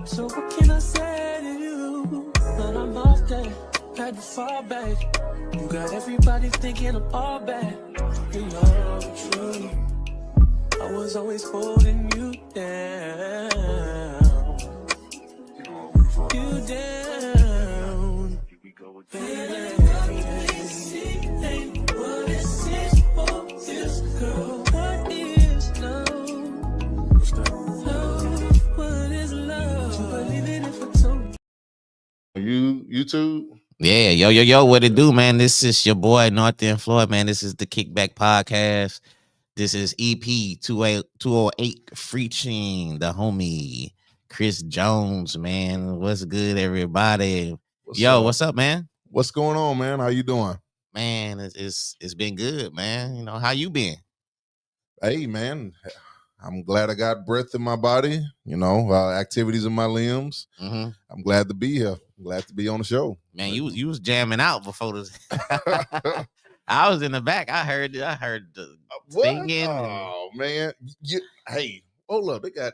So what can I say to you? But I'm off that, had to fall back. You got everybody thinking I'm all bad. You know the truth. I was always holding you down. You down. Baby, what is this for this girl? What is love? Love, what is love? You believe in it for two. You too? Yeah, yo, what it do, man? This is your boy North End Floyd, man. This is the Kickback podcast. This is Ep.208 featuring the homie Chris Jones, man. What's good, everybody? What's up, man? What's going on, man? How you doing? Man, it's been good, man. You know, how you been? Hey, man, I'm glad I got breath in my body, activities in my limbs. Mm-hmm. I'm glad to be here. Glad to be on the show. Man, you was jamming out before this. I was in the back. I heard the singing. Oh, man. Hey, hold up. They got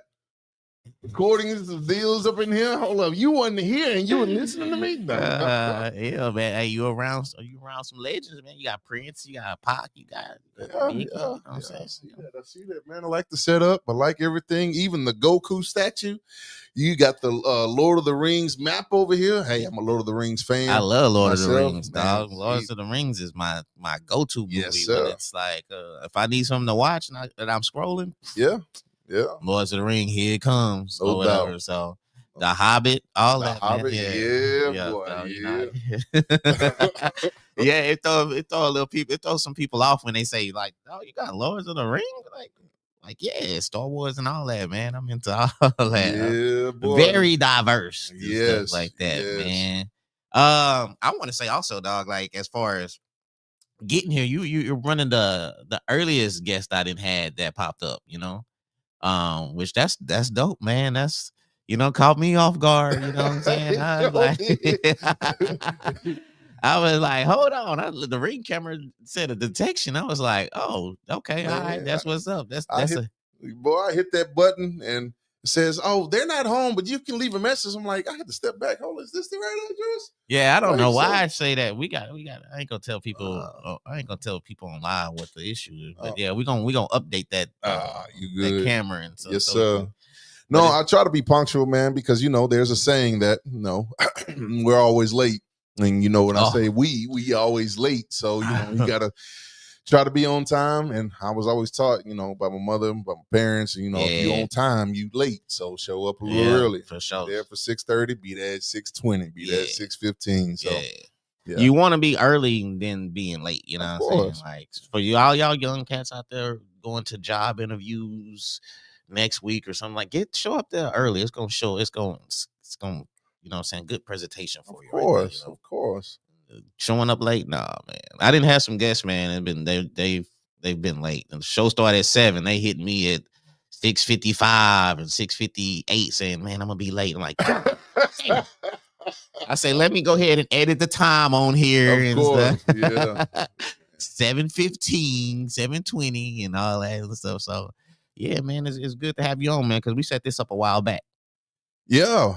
recordings of deals up in here. Hold up. You wasn't here and you were listening to me? No. Yeah, man. Hey, you around some legends, man. You got Prince, you got Pac, you got Biggie, you know what I'm saying? I see that, man. I like the setup. I like everything. Even the Goku statue. You got the Lord of the Rings map over here. Hey, I'm a Lord of the Rings fan. I love Lord of the Rings, dog. Lord of the Rings is my go-to movie. Yes, when it's like if I need something to watch and I'm scrolling, yeah. Lord of the Ring, here it comes, No or whatever. doubt. So The Hobbit, all The that. Hobbit, man. yeah, boy, so, yeah. Yeah, it throw a little people. It throws some people off when they say like, "Oh, you got Lords of the Ring," like yeah, Star Wars and all that, man. I'm into all that. Yeah, boy. Very diverse, Yes, stuff like that, yes. man. I want to say also, dog, like as far as getting here, you're running the earliest guest I didn't had that popped up, which that's dope, man. That's caught me off guard. You know what I'm saying? I was like, hold on. The ring camera said a detection. I was like, oh, okay, Man, all right, that's what's up. I hit that button and it says, "Oh, they're not home, but you can leave a message." I'm like, I had to step back. Hold on, is this the right address? Yeah, I don't know why I say that. We got. I ain't gonna tell people. I ain't gonna tell people online what the issue is. But yeah, we gonna update that. You good? That camera and stuff. Yes, sir. No, I try to be punctual, man, because there's a saying that we're always late, and when I say we always late. So you gotta try to be on time. And I was always taught, by my mother, by my parents, if you on time, you late. So show up a little early. For sure. Be there for 6:30, be there at 6:20, be there at 6:15. So you want to be early than being late, you know what I'm saying? Like for y'all young cats out there going to job interviews next week or something, like show up there early. It's gonna good presentation for you. Of course. Showing up late, nah, man. I didn't have some guests, man. They've been late. And the show started at 7. They hit me at 6:55 and 6:58 saying, "Man, I'm gonna be late." I'm like, damn. I say, let me go ahead and edit the time on here. Of course, yeah. 7:15, 7:20, and all that other stuff. So yeah, man, it's good to have you on, man, because we set this up a while back. Yeah.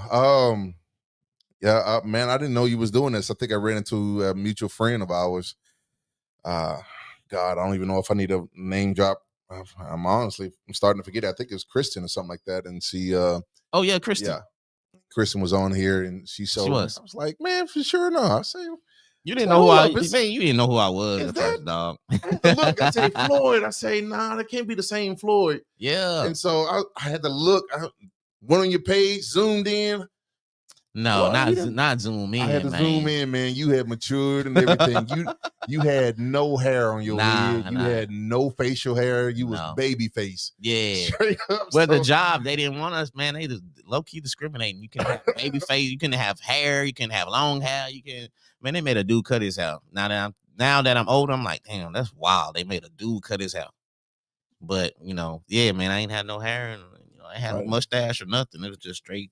Man, I didn't know you was doing this. I think I ran into a mutual friend of ours. God, I don't even know if I need a name drop. I'm starting to forget. I think it was Kristen or something like that. And she, oh yeah, Kristen. Yeah, Kristen was on here, and she showed me. I was like, man, for sure, no. I say, you didn't know who I was. You didn't know who I was at first, dog. Look, I say Floyd. I say, nah, that can't be the same Floyd. Yeah. And so I had to look. I went on your page, zoomed in. No, not zoom in. I had to zoom in, man. You had matured and everything. you had no hair on your head. You had no facial hair. You was baby face. Yeah. Straight up. Well, the job, they didn't want us, man. They just low-key discriminating. You can have baby face. You can have hair. You can have long hair. Man, they made a dude cut his hair. Now that I'm older, I'm like, damn, that's wild. They made a dude cut his hair. But, yeah, man, I ain't had no hair and I had no mustache or nothing. It was just straight,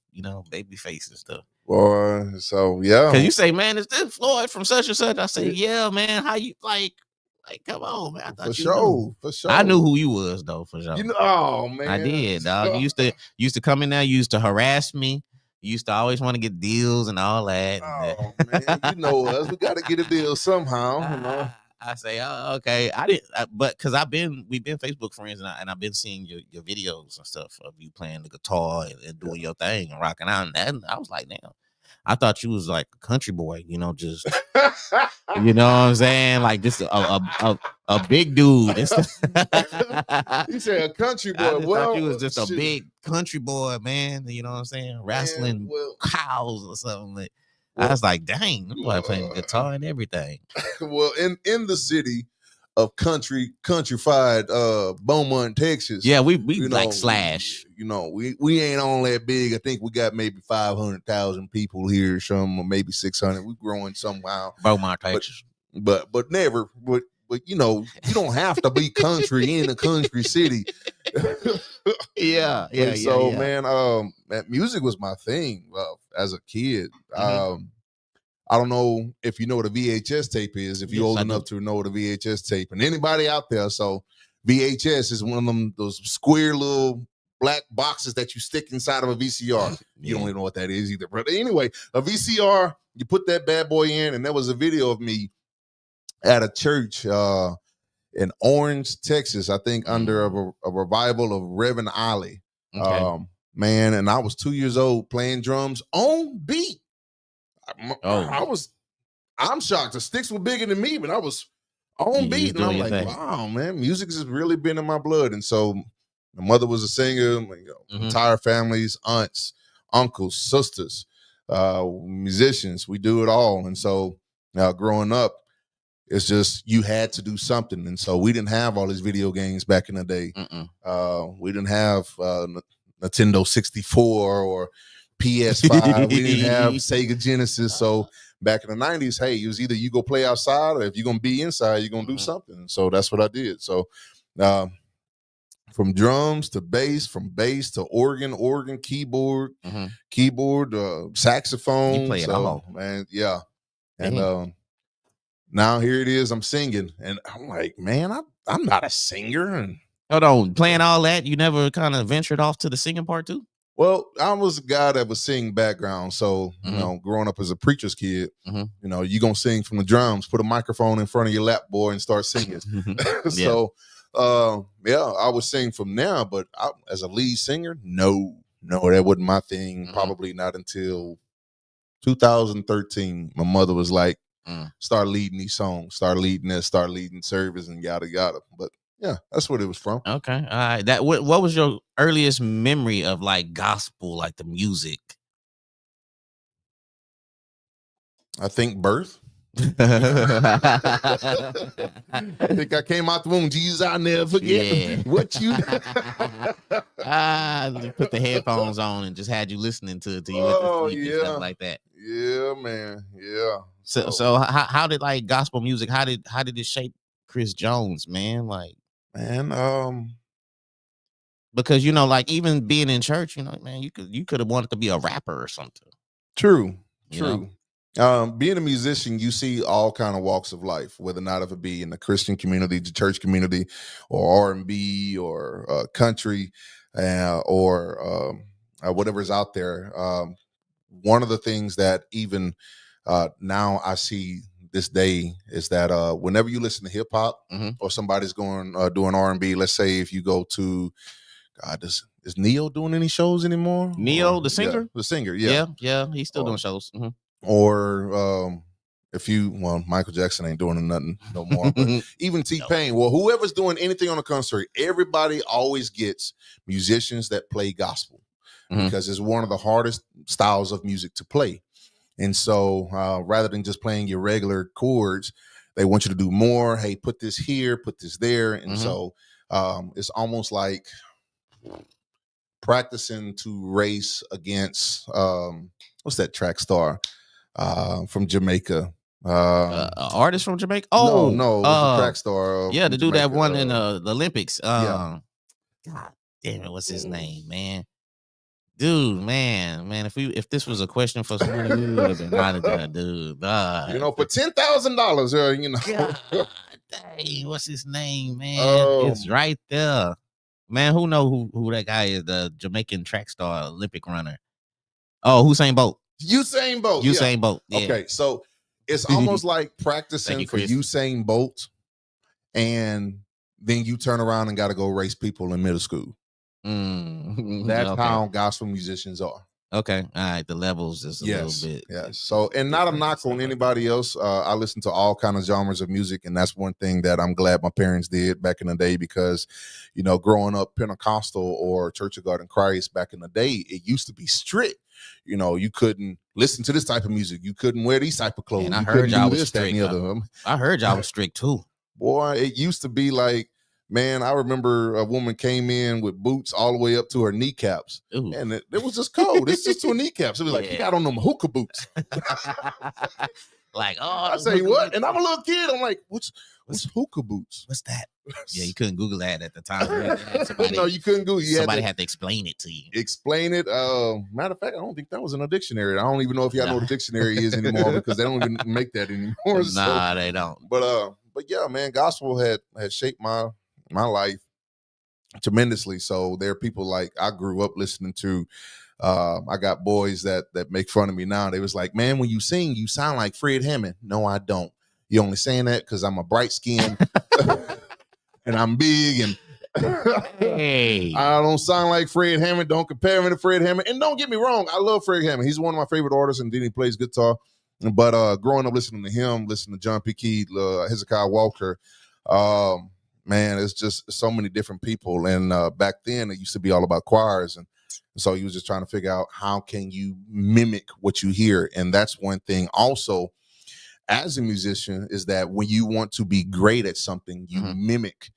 baby face and stuff. Boy, so yeah. Cause you say, man, is this Floyd from such and such? I say, yeah, man. How you like? Like, come on, man. I For thought you sure, knew. for sure. I knew who you was though, for sure. You know, oh man, I did, dog. You used to come in there, you used to harass me. You used to always want to get deals and all that. Oh man, you know us. We got to get a deal somehow. You know? I say, oh, okay. I didn't, but because we've been Facebook friends, and I've been seeing your videos and stuff of you playing the guitar and doing your thing and rocking out. And I was like, damn, I thought you was like a country boy, just you know what I'm saying, like just a big dude. You said a country boy. I just thought you was just a big country boy, man. You know what I'm saying, wrestling cows or something. Like, I was like, dang, I'm like playing guitar and everything. Well, in the city of countrified Beaumont, Texas. Yeah, we like Slash. We ain't on that big. I think we got maybe 500,000 people here, some or maybe 600. We're growing somehow. Beaumont, Texas. But never. But you don't have to be country in a country city. Yeah. So man, that music was my thing as a kid. Mm-hmm. I don't know if you know what a VHS tape is, if you're old enough to know what a VHS tape, and anybody out there. So VHS is one of those square little black boxes that you stick inside of a VCR. You don't even know what that is either. But anyway, a VCR, you put that bad boy in, and there was a video of me at a church in Orange, Texas, I think under a revival of Reverend Ollie. Okay. Man, and I was 2 years old playing drums on beat. I'm shocked. The sticks were bigger than me, but I was on beat. And I'm like, wow, man, music has really been in my blood. And so my mother was a singer, entire families, aunts, uncles, sisters, musicians. We do it all. And so growing up, it's just you had to do something. And so we didn't have all these video games back in the day. We didn't have Nintendo 64 or PS5. We didn't have Sega Genesis. So back in the 90s, hey, it was either you go play outside, or if you're going to be inside, you're going to do something. So that's what I did. So from drums to bass, from bass to organ, keyboard, saxophone. You play it all. Man, yeah. And now here it is, I'm singing. And I'm like, man, I'm not a singer. And hold on, playing all that, you never kind of ventured off to the singing part too? Well, I was a guy that was singing background. So, growing up as a preacher's kid, you're going to sing from the drums, put a microphone in front of your lap, boy, and start singing. So, I was singing from now, but as a lead singer, no, that wasn't my thing. Probably not until 2013. My mother was like, start leading these songs, start leading this, start leading service and yada, yada. But yeah, that's what it was from. Okay. All right. What was your earliest memory of like gospel, like the music? I think birth. I think I came out the womb. Jesus, I'll never forget what you put the headphones on and just had you listening to you and stuff like that. Yeah, man. Yeah. So how did like gospel music, how did it shape Chris Jones, man? Like, man, because like even being in church, man, you could have wanted to be a rapper or something. True. Being a musician, you see all kind of walks of life, whether or not it be in the Christian community, the church community, or R&B, or country, or whatever's out there. One of the things that even now I see this day is that whenever you listen to hip hop or somebody's going doing R&B, let's say if you go to is Neo doing any shows anymore? Neo, the singer? Yeah, the singer, yeah, he's still doing shows. Or Michael Jackson ain't doing nothing no more. But even T-Pain, whoever's doing anything on the concert, everybody always gets musicians that play gospel because it's one of the hardest styles of music to play. And so rather than just playing your regular chords, they want you to do more. Hey, put this here, put this there. And so it's almost like practicing to race against what's that track star from Jamaica? Artist from Jamaica? No, it was a track star. Yeah, to do that one in the Olympics. God damn it, what's his name, man? Dude, man, if this was a question for somebody, we would have been out of that, dude. For $10,000, God Dang, what's his name, man? It's right there. Man, who know who that guy is? The Jamaican track star, Olympic runner. Oh, Usain Bolt. Usain Bolt. Usain Bolt. Yeah. Okay, so it's almost like Thank practicing you, for Chris. Usain Bolt, and then you turn around and got to go race people in middle school. That's okay. how gospel musicians are. Okay, all right. The levels is a little bit. Yes. So, and not a knock on anybody else. I listen to all kind of genres of music, and that's one thing that I'm glad my parents did back in the day because, you know, growing up Pentecostal or Church of God in Christ back in the day, it used to be strict. You know, you couldn't listen to this type of music. You couldn't wear these type of clothes. And I you heard y'all do was this, that, and the strict. other. I heard y'all was strict too. Boy, it used to be like, man, I remember a woman came in with boots all the way up to her kneecaps. Ooh. And it was just cold. It's just to her kneecaps. It was like, you got on them hookah boots. Like, oh, I say, what? And I'm a little kid. I'm like, what's hookah boots? What's that? Yeah, you couldn't Google that at the time. No, you couldn't Google. Somebody had to explain it to you. Explain it. Matter of fact, I don't think that was in a dictionary. I don't even know if y'all know what a dictionary is anymore because they don't even make that anymore. Nah, they don't. But yeah, man, gospel had shaped my life tremendously. So there are people like I grew up listening to. I got boys that make fun of me now. They was like, man, when you sing, you sound like Fred Hammond. No, I don't. You only saying that because I'm a bright skin and I'm big and hey. I don't sound like Fred Hammond. Don't compare me to Fred Hammond. And don't get me wrong, I love Fred Hammond. He's one of my favorite artists, and then he plays guitar. But growing up listening to him, listening to John P. Key, Hezekiah Walker, man, it's just so many different people. And back then, it used to be all about choirs. And so he was just trying to figure out how can you mimic what you hear. And that's one thing also as a musician is that when you want to be great at something, you mimic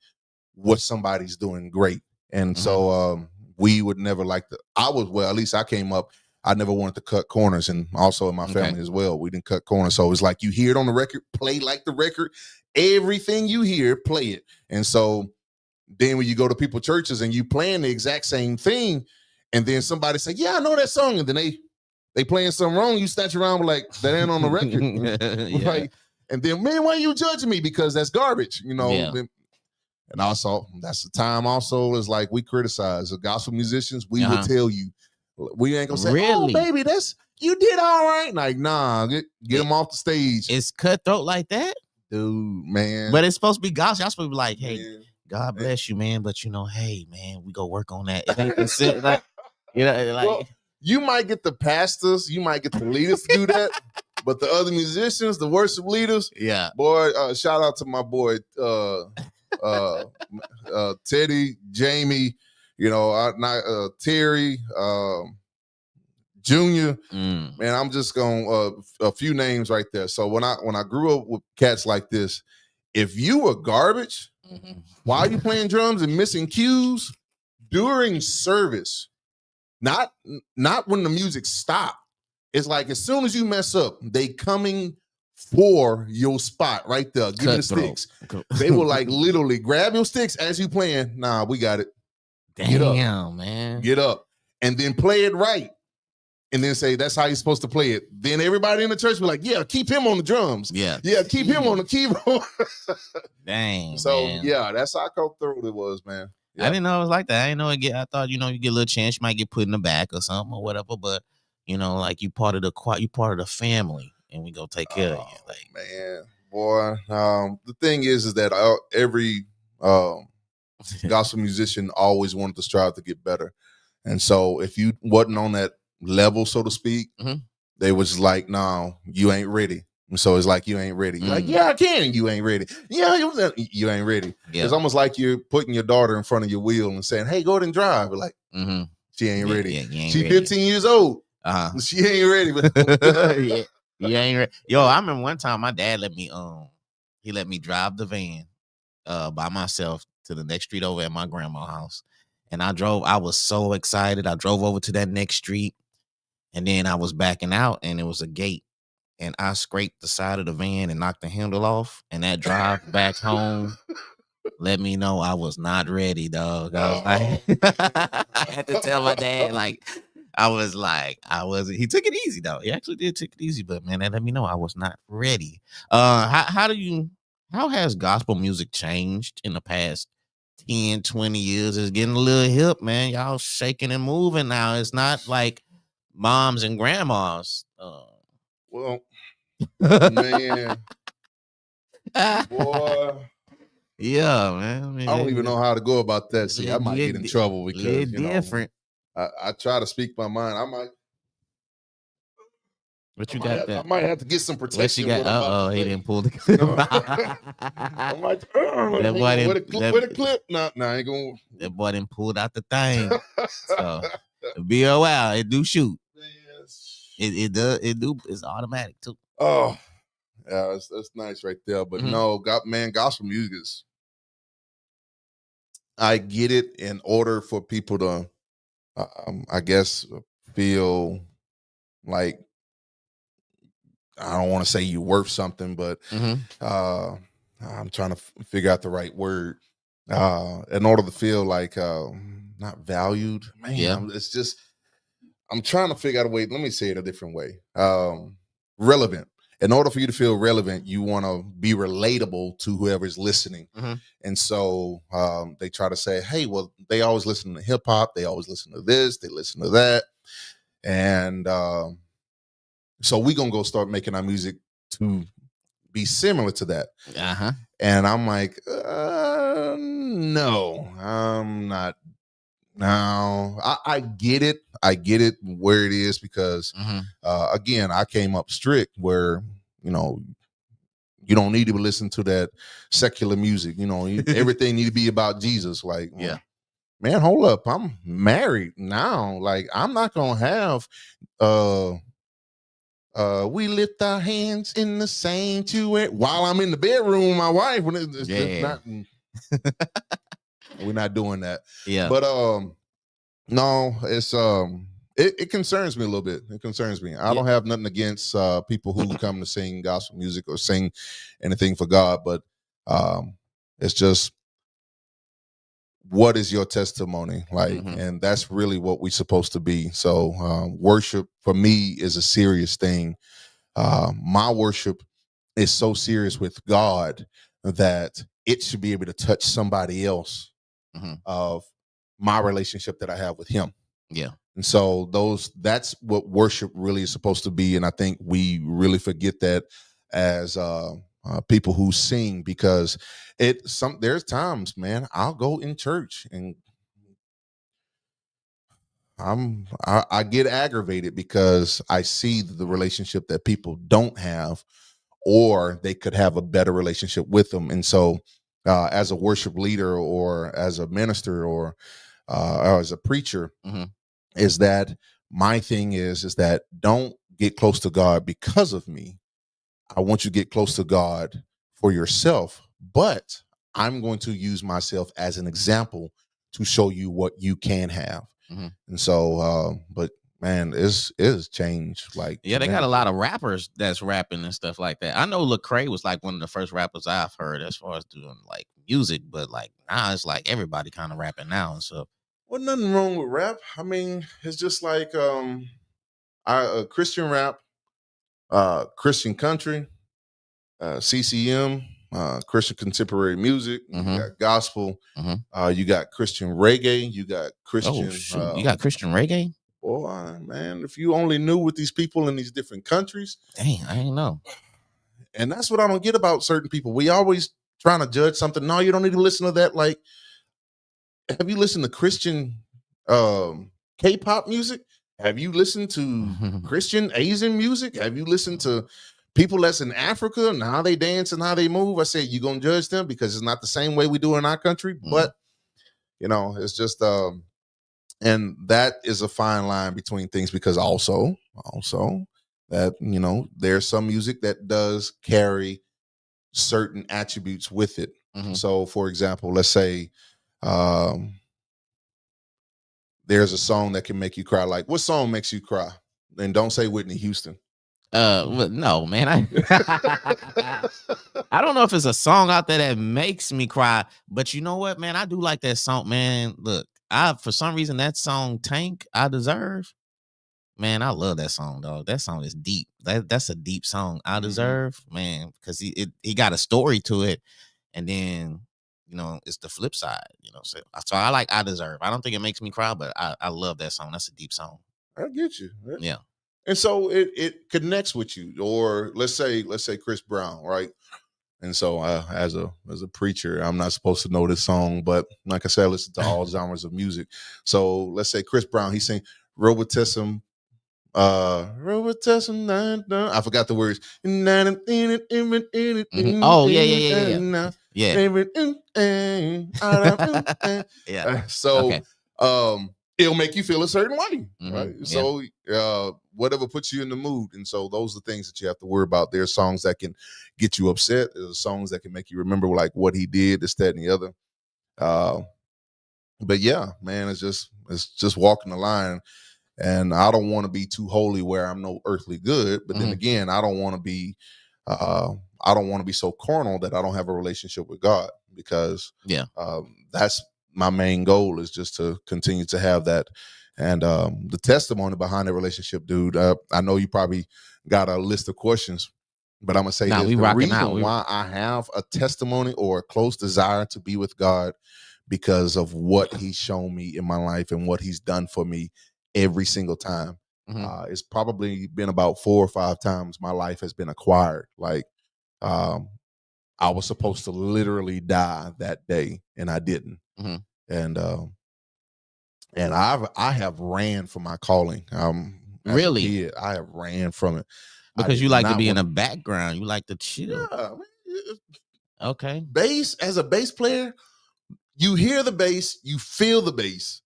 what somebody's doing great. And so we would never like to, at least I came up, I never wanted to cut corners, and also in my family as well. We didn't cut corners. So it's like you hear it on the record, play like the record. Everything you hear, play it. And so then when you go to people's churches and you playing the exact same thing, and then somebody say, yeah, I know that song. And then they playing something wrong. You snatch around like, that ain't on the record. Yeah. Like, and then, man, why are you judging me? Because that's garbage, you know? Yeah. And also, that's the time also is like we criticize the gospel musicians. We will tell you, we ain't gonna say, really? Oh, baby, you did all right. Like, nah, get them off the stage. It's cutthroat like that? Dude, man. But it's supposed to be gospel. Y'all supposed to be like, hey, man. God bless you, man. But you know, hey, man, we go work on that. It ain't considered like, you know, like well, you might get the pastors, you might get the leaders to do that, but the other musicians, the worship leaders, yeah, boy, shout out to my boy Teddy, Jamie, you know, Terry, Junior. Man, I'm just going a few names right there. So when I grew up with cats like this, if you were garbage, why are you playing drums and missing cues during service? Not when the music stopped. It's like as soon as you mess up, they coming for your spot right there. Give me the sticks. They will like literally grab your sticks as you playing. Nah, we got it. Damn, man. Get up. And then play it right. And then say, that's how you're supposed to play it. Then everybody in the church be like, yeah, keep him on the drums. Yeah. Yeah, keep him on the keyboard. Dang, so, man. yeah, that's how cutthroat it was, man. Yeah. I didn't know it was like that. I didn't know I thought, you know, you get a little chance, you might get put in the back or something or whatever. But, you know, like you part of the family, and we go take care of you. Like, man, boy. The thing is that every gospel musician always wanted to strive to get better. And so if you wasn't on that level, so to speak, they was like, no, you ain't ready. And so it's like, you ain't ready. You're like, yeah, I can. You ain't ready. Yeah, you ain't ready. Yeah. It's almost like you're putting your daughter in front of your wheel and saying, hey, go ahead and drive. But like, she ain't ready. Yeah, she 15 years old. She ain't ready. But yeah, you ain't ready. Yo, I remember one time my dad let me drive the van by myself to the next street over at my grandma's house. And I was so excited. I drove over to that next street, and then I was backing out, and it was a gate. And I scraped the side of the van and knocked the handle off. And that drive back home let me know I was not ready, dog. I was like, I had to tell my dad, like, he took it easy, though. He actually did take it easy, but man, that let me know I was not ready. How do you how has gospel music changed in the past 10, 20 years? It's getting a little hip, man. Y'all shaking and moving now. It's not like moms and grandmas. Well, man, boy, Yeah, man. I mean, I don't even know how to go about that. it's See, I might get in trouble because different. I try to speak my mind. What you got I that? might have to get some What protection. you got? What I'm about to He say. didn't pull the. I might. That boy with a didn't. with a clip. No, I ain't gonna. That boy didn't pulled out the thing. So be aware, it do shoot. It does. It do. It's automatic too. Oh, yeah, that's nice right there. But no, gospel music is. I get it. In order for people to, I guess, feel like, I don't want to say you're worth something, but I'm trying to figure out the right word. In order to feel like not valued, man. Yeah. It's just I'm trying to figure out a way. Let me say it a different way. Relevant. In order for you to feel relevant, you want to be relatable to whoever's listening. And so they try to say, hey, well, they always listen to hip hop. They always listen to this. They listen to that. And so we're going to go start making our music to be similar to that. And I'm like, no, I'm not. No, I get it. I get it where it is because, again, I came up strict where, you don't need to listen to that secular music. Everything need to be about Jesus. Like, yeah, man, hold up. I'm married now. Like, I'm not going to have, we lift our hands in the sanctuary while I'm in the bedroom with my wife. When it's not, we're not doing that. Yeah. But, no, it's it concerns me a little bit. It concerns me. I don't have nothing against people who come to sing gospel music or sing anything for God, but it's just, what is your testimony like? And that's really what we're supposed to be. So worship for me is a serious thing. My worship is so serious with God that it should be able to touch somebody else of my relationship that I have with him. Yeah. And so that's what worship really is supposed to be. And I think we really forget that as people who sing, because there's times, man, I'll go in church and I get aggravated because I see the relationship that people don't have, or they could have a better relationship with them. And so as a worship leader or as a minister or as a preacher, is that my thing is that don't get close to God because of me. I want you to get close to God for yourself, but I'm going to use myself as an example to show you what you can have. And so, but man, it's changed. Like, yeah, they got a lot of rappers that's rapping and stuff like that. I know Lecrae was like one of the first rappers I've heard as far as doing like music, but like now it's like everybody kind of rapping now and stuff. Well, nothing wrong with rap. I mean, it's just like Christian rap, Christian country, CCM, Christian contemporary music. You got gospel. You got Christian reggae. You got Christian. You got Christian reggae? Boy, man, if you only knew what these people in these different countries. Dang, I didn't know. And that's what I don't get about certain people. We always trying to judge something. No, you don't need to listen to that. Like, have you listened to Christian K-pop music? Have you listened to Christian Asian music? Have you listened to people that's in Africa and how they dance and how they move? I said, you gonna judge them because it's not the same way we do in our country. But it's just and that is a fine line between things, because also that there's some music that does carry certain attributes with it. So for example, let's say there's a song that can make you cry. Like, what song makes you cry? And don't say Whitney Houston. No, man. I don't know if it's a song out there that makes me cry, but you know what, man? I do like that song, man. Look, for some reason that song Tank, I Deserve. Man, I love that song, dog. That song is deep. That's a deep song. I Deserve, man, because he got a story to it, and then it's the flip side. So I like I Deserve. I don't think it makes me cry, but I love that song. That's a deep song. I get you. Yeah. And so it connects with you. Or let's say Chris Brown, right? And so as a preacher, I'm not supposed to know this song, but like I said, I listen to all genres of music. So let's say Chris Brown, he sang Robotism. Robotism. I forgot the words. Oh yeah. Yeah. So Okay. It'll make you feel a certain way, right? Yeah. So whatever puts you in the mood. And so those are things that you have to worry about. There's songs that can get you upset. There's songs that can make you remember like what he did, this, that, and the other. But yeah, man, it's just walking the line. And I don't want to be too holy where I'm no earthly good. But then again, I don't want to be so carnal that I don't have a relationship with God, because that's my main goal, is just to continue to have that. And the testimony behind the relationship, dude, I know you probably got a list of questions, but I'm going to say this. The reason why I have a testimony or a close desire to be with God, because of what he's shown me in my life and what he's done for me every single time. It's probably been about 4 or 5 times my life has been acquired. Like I was supposed to literally die that day, and I didn't. And I have ran from my calling. Really? As a kid, I have ran from it. Because you like to be in the background. You like to chill. Yeah. Okay. Bass, as a bass player, you hear the bass, you feel the bass,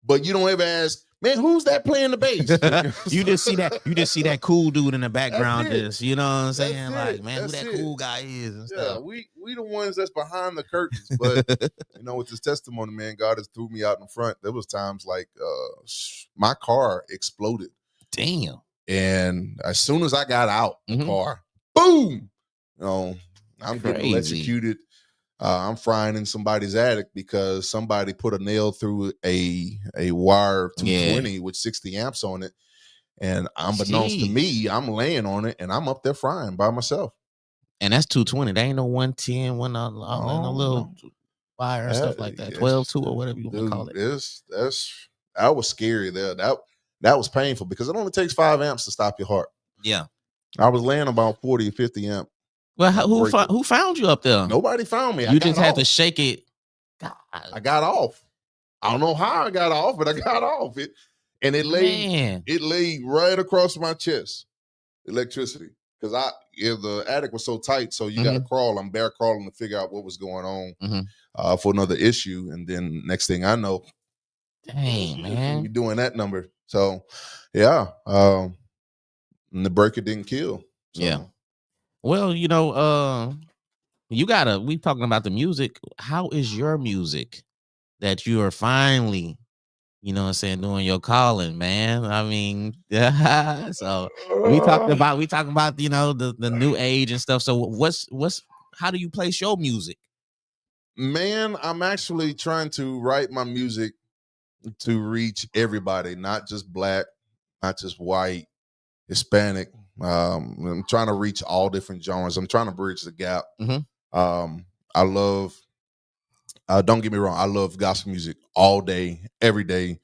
but you don't ever ask, man, who's that playing the bass? You just see that cool dude in the background, just, you know what I'm saying? Like, man, who that cool guy is and stuff. We the ones that's behind the curtains. But with this testimony, man, God has threw me out in front. There was times like my car exploded. Damn. And as soon as I got out the car, boom, I'm getting electrocuted. I'm frying in somebody's attic because somebody put a nail through a wire 220 with 60 amps on it. And unbeknownst to me, I'm laying on it and I'm up there frying by myself. And that's 220. There ain't no 110, no little wire and stuff like that. 12-2 or whatever you want to call it. That was scary there. That was painful because it only takes 5 amps to stop your heart. Yeah. I was laying about 40 or 50 amp. Well, who found you up there? Nobody found me. You just had to shake it. God. I got off. I don't know how I got off, but I got off it, and it laid right across my chest. Electricity, because the attic was so tight, so you got to crawl. I'm bear crawling to figure out what was going on for another issue, and then next thing I know, dang man, you're doing that number. So yeah, and the breaker didn't kill. So. Yeah. Well, we talking about the music. How is your music that you are finally, doing your calling, man? I mean, so we talking about, the new age and stuff. So how do you place your music? Man, I'm actually trying to write my music to reach everybody, not just Black, not just white, Hispanic. I'm trying to reach all different genres. I'm trying to bridge the gap. I love, don't get me wrong, I love gospel music all day, every day.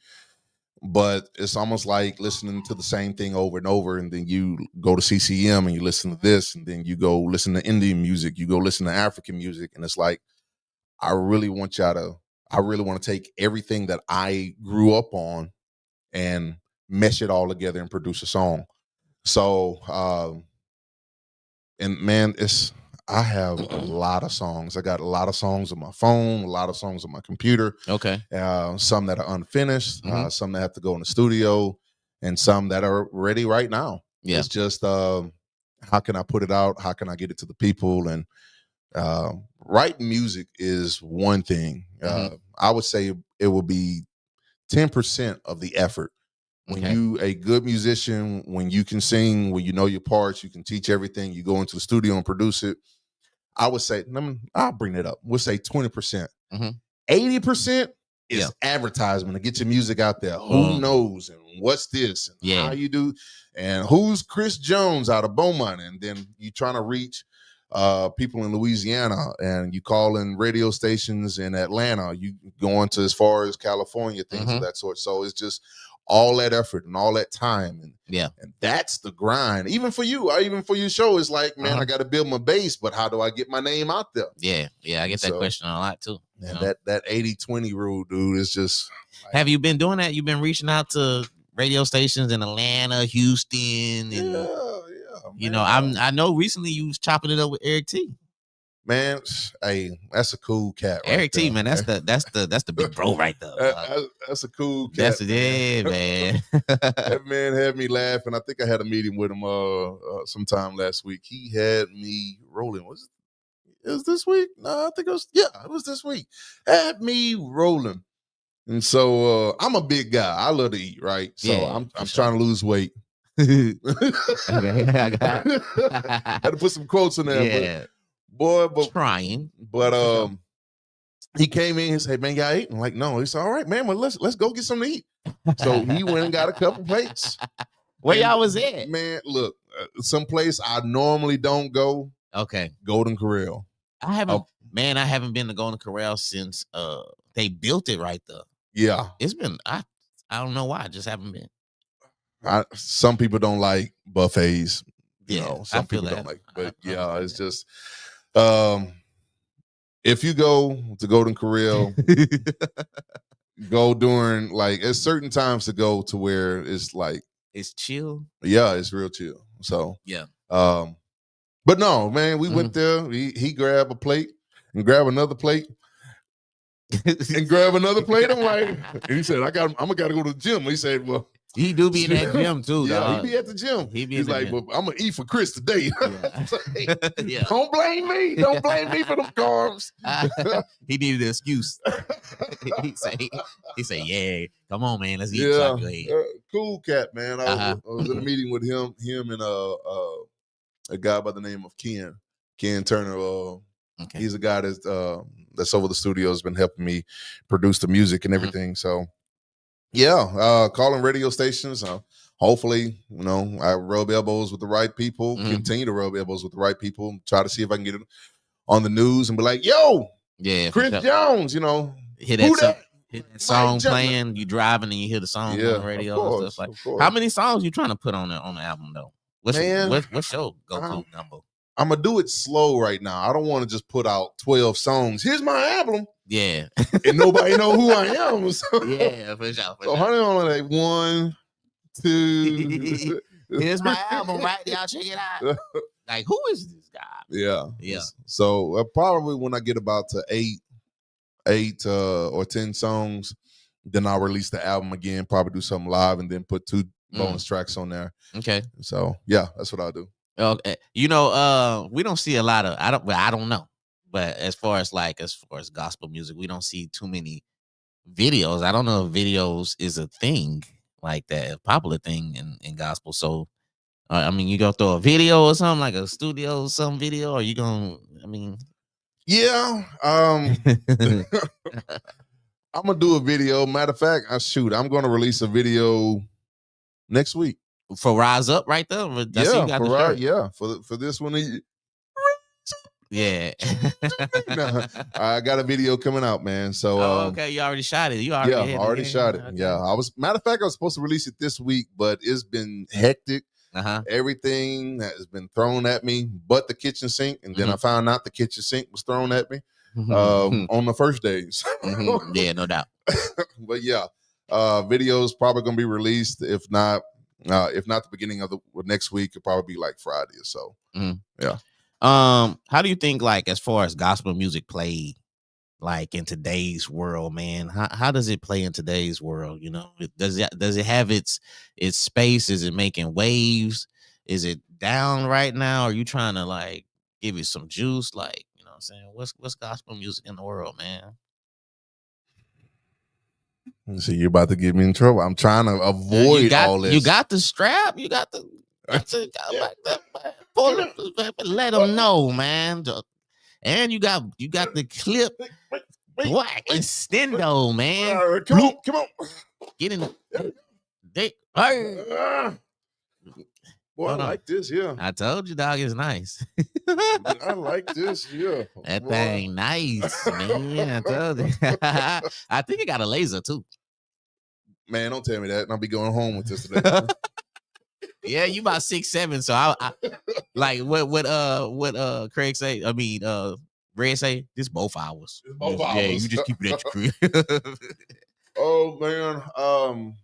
But it's almost like listening to the same thing over and over. And then you go to CCM and you listen to this. And then you go listen to Indian music. You go listen to African music. And it's like, I really want to take everything that I grew up on and mesh it all together and produce a song. So, and man, I have a lot of songs. I got a lot of songs on my phone, a lot of songs on my computer. Okay. Some that are unfinished, some that have to go in the studio, and some that are ready right now. Yeah. It's just, how can I put it out? How can I get it to the people? And writing music is one thing. I would say it will be 10% of the effort. When you a good musician, when you can sing, when you know your parts, you can teach everything, you go into the studio and produce it. I would say, I'll bring it up. We'll say 20%. 80%, it's advertisement to get your music out there. Who Mm. knows and what's this and Yeah. how you do and who's Chris Jones out of Beaumont, and then you trying to reach people in Louisiana, and you call in radio stations in Atlanta, you going to as far as California, things of that sort. So it's just all that effort and all that time, and and that's the grind. Even for you, or even for your show, it's like, man, I got to build my base, but how do I get my name out there? Yeah, I get that question a lot too. And that 80-20 rule, dude, is just. Like, have you been doing that? You've been reaching out to radio stations in Atlanta, Houston, and you know, I know recently you was chopping it up with Eric T. Man, hey, that's a cool cat. Right Eric T, there. man, that's the big bro right there. That's a cool cat. Man. That man had me laughing. I think I had a meeting with him sometime last week. He had me rolling. Was it was this week? No, I think it was this week. Had me rolling. And so I'm a big guy. I love to eat, right? So I'm trying to lose weight. Okay, I got had to put some quotes in there. But trying. But he came in and said, "Man, y'all eating?" I'm like, no. He said, "All right, man. Well, let's go get something to eat." So he went and got a couple plates. Where y'all was at? Man, look, someplace I normally don't go. Okay, Golden Corral. I haven't been to Golden Corral since they built it right there. Yeah, it's been I don't know why, I just haven't been. Some people don't like buffets. You know, some people that. don't like, but it's just if you go to Golden Corral, go during like there's certain times to go to where it's like it's chill. Yeah, it's real chill. So but no, man, we went there. He grabbed a plate and grabbed another plate. And grab another plate. I'm like, and he said, I'm gonna gotta go to the gym. He said, well, he do be in that gym too. Yeah, he be at the gym. He's like, well, I'm gonna eat for Chris today. Don't blame me. Don't blame me for them carbs. He needed an excuse. he said, yeah, come on, man, let's eat. Cool cat, man. I was in a meeting with him and a guy by the name of Ken Turner. He's a guy that's over the studio, has been helping me produce the music and everything. So calling radio stations. Hopefully, you know, I rub elbows with the right people, continue to rub elbows with the right people, try to see if I can get it on the news and be like, yo, Chris Jones, you know, hit that song playing, you driving and you hear the song on the radio and stuff like. How many songs you trying to put on the album though? What's your go-to number? I'm gonna do it slow right now. I don't want to just put out 12 songs. Here's my album. Yeah. And nobody know who I am. So, for sure. So honey, on like 1, 2. Here's my album, right? Y'all check it out. Like, who is this guy? Yeah. So probably when I get about to 8 or 10 songs, then I'll release the album again, probably do something live and then put 2 bonus tracks on there. Okay. So yeah, that's what I'll do. Okay. You know, we don't see a lot of I don't know. But as far as gospel music, we don't see too many videos. I don't know if videos is a thing like that, a popular thing in gospel. So I mean, you gonna throw a video or something, like a studio some video, or you gonna I'm gonna do a video. Matter of fact, I'm gonna release a video next week. For Rise Up right there? For this one. Yeah. I got a video coming out, man. So okay, you already shot it. I already shot it. Okay. Yeah. Matter of fact, I was supposed to release it this week, but it's been hectic. Everything that has been thrown at me but the kitchen sink. And then I found out the kitchen sink was thrown at me on the first days. Yeah, no doubt. But videos probably gonna be released. If not the beginning of the next week, it'll probably be like Friday or so. Yeah. How do you think, like, as far as gospel music play, like in today's world, man? How does it play in today's world? You know, does it have its space? Is it making waves? Is it down right now? Are you trying to like give it some juice? Like, you know what I'm saying? What's gospel music in the world, man? See, you're about to get me in trouble. I'm trying to avoid all this. You got the strap. You got the. Let them know, man. And you got the clip. Black extendo, man. Come on. Get in the dick. Hey. Boy, I like this, yeah. I told you, dog, it's nice. I like this, yeah. That Boy. thing nice, man. I told you. I think it got a laser too. Man, don't tell me that. I'll be going home with this today. Yeah, you about 6'7", so I like what Craig say. I mean, Red say this both hours. It's both Yeah, hours. you just keep it at your crib. Oh man,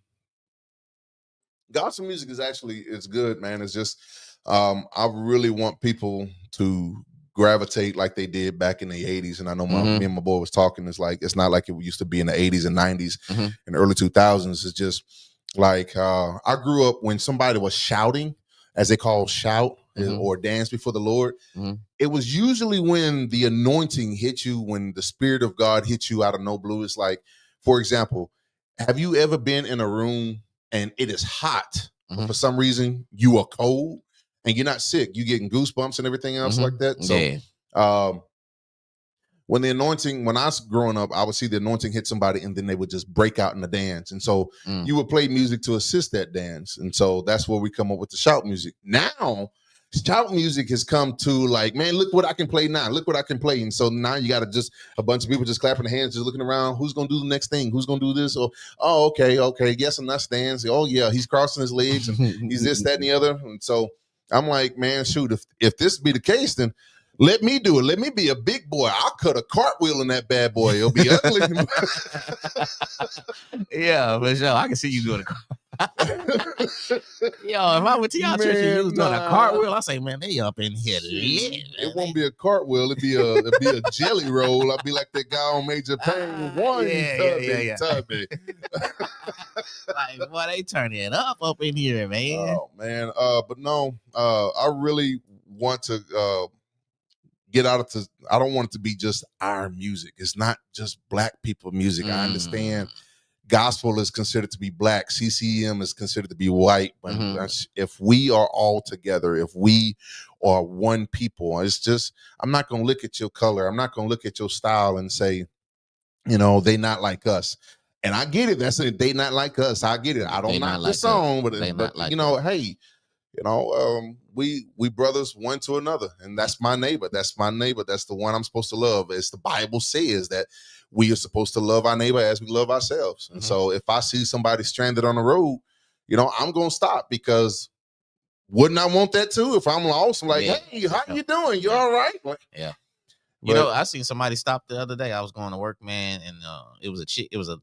gospel music is actually it's good, man. It's just I really want people to gravitate like they did back in the 80s. And I know me and my boy was talking. It's like it's not like it used to be in the 80s and 90s and early 2000s. It's just like I grew up when somebody was shouting, as they call shout or dance before the Lord. It was usually when the anointing hit you, when the Spirit of God hit you out of no blue. It's like, for example, have you ever been in a room and it is hot, but for some reason you are cold and you're not sick? You getting goosebumps and everything else like that. So when the anointing, when I was growing up, I would see the anointing hit somebody and then they would just break out in the dance. And so you would play music to assist that dance. And so that's where we come up with the shout music. Now, shout music has come to like, man, look what I can play now. Look what I can play. And so now you got to just a bunch of people just clapping their hands, just looking around. Who's going to do the next thing? Who's going to do this? Or, oh, okay. Yes, and that stands. Oh, yeah, he's crossing his legs and he's this, that, and the other. And so I'm like, man, shoot, if this be the case, then let me do it. Let me be a big boy. I'll cut a cartwheel in that bad boy. It'll be ugly. Yeah, for sure. I can see you doing it. Yo, if I went to y'all church and you was doing a cartwheel, I say, man, they up in here. It won't be a cartwheel. It'd be a jelly roll. I'd be like that guy on Major Payne. Tubby. Like, boy, they turn it up in here, man. Oh man. But no, I really want to get out of I don't want it to be just our music. It's not just black people music. I understand gospel is considered to be black. CCM is considered to be white. But if we are all together, if we are one people, it's just, I'm not going to look at your color. I'm not going to look at your style and say, you know, they not like us. And I get it. That's it. They not like us. I get it. I don't knock the song, but you know, hey, you know, we brothers one to another, and that's my neighbor. That's my neighbor. That's the one I'm supposed to love. As the Bible says that we are supposed to love our neighbor as we love ourselves. And so if I see somebody stranded on the road, you know, I'm going to stop, because wouldn't I want that too? If I'm lost, I'm like, hey, how you doing? You all right? Like, yeah. You know, I seen somebody stop the other day. I was going to work, man, and it was a chick. It was a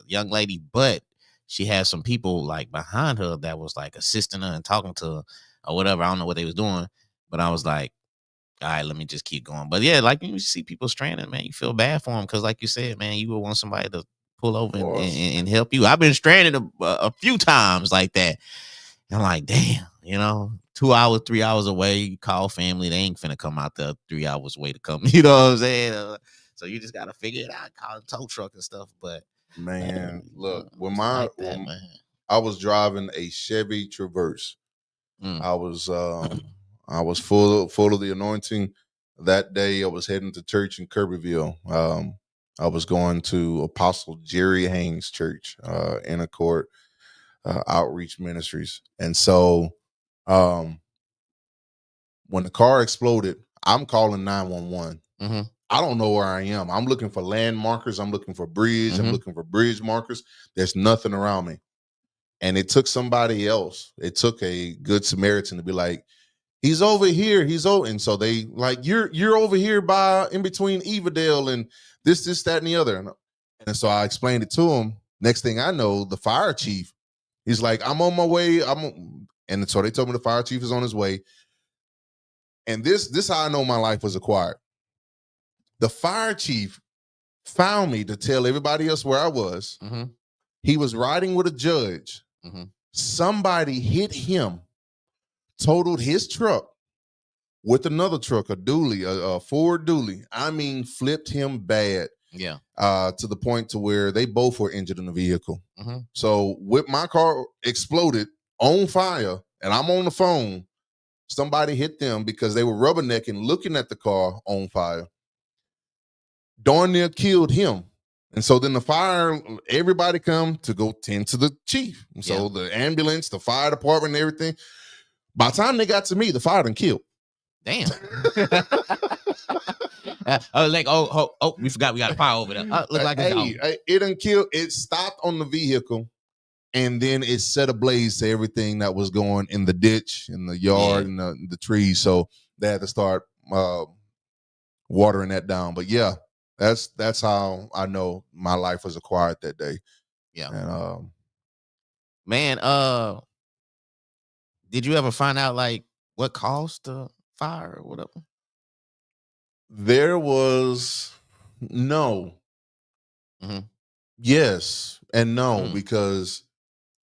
young lady, but she had some people like behind her that was like assisting her and talking to her or whatever. I don't know what they was doing, but I was like, all right, let me just keep going. But yeah, like you see people stranded, man, you feel bad for them, because like you said, man, you would want somebody to pull over and help you. I've been stranded a few times like that. And I'm like, damn, you know, 2 hours, 3 hours away, you call family, they ain't finna come out there 3 hours away to come. You know what I'm saying? So you just gotta figure it out, call a tow truck and stuff. But man, look, when I was driving a Chevy Traverse, I was full of the anointing. That day I was heading to church in Kirbyville. I was going to Apostle Jerry Haynes Church, Inner Court Outreach Ministries. And so when the car exploded, I'm calling 911. I don't know where I am. I'm looking for land markers. I'm looking for bridge. I'm looking for bridge markers. There's nothing around me. And it took somebody else. It took a good Samaritan to be like, he's over here. He's over. And so they like, you're over here by in between Evadale and this, that, and the other. And so I explained it to him. Next thing I know, the fire chief, he's like, I'm on my way. And so they told me the fire chief is on his way. And this how I know my life was acquired. The fire chief found me to tell everybody else where I was. He was riding with a judge. Somebody hit him, totaled his truck with another truck, a dually, a Ford dually. I mean, flipped him bad. Yeah. To the point to where they both were injured in the vehicle. So with my car exploded on fire and I'm on the phone, somebody hit them because they were rubbernecking, looking at the car on fire. darn near killed him. And so then the fire, everybody come to go tend to the chief. And so the ambulance, the fire department, and everything. By the time they got to me, the fire done killed. Damn. I was like, we forgot we got a fire over there. Look like it done killed. It stopped on the vehicle, and then it set ablaze to everything that was going in the ditch, in the yard, and the trees. So they had to start watering that down. But yeah, that's how I know my life was acquired that day. Yeah. And man, did you ever find out like what caused the fire or whatever? There was no. Mm-hmm. Yes and no, because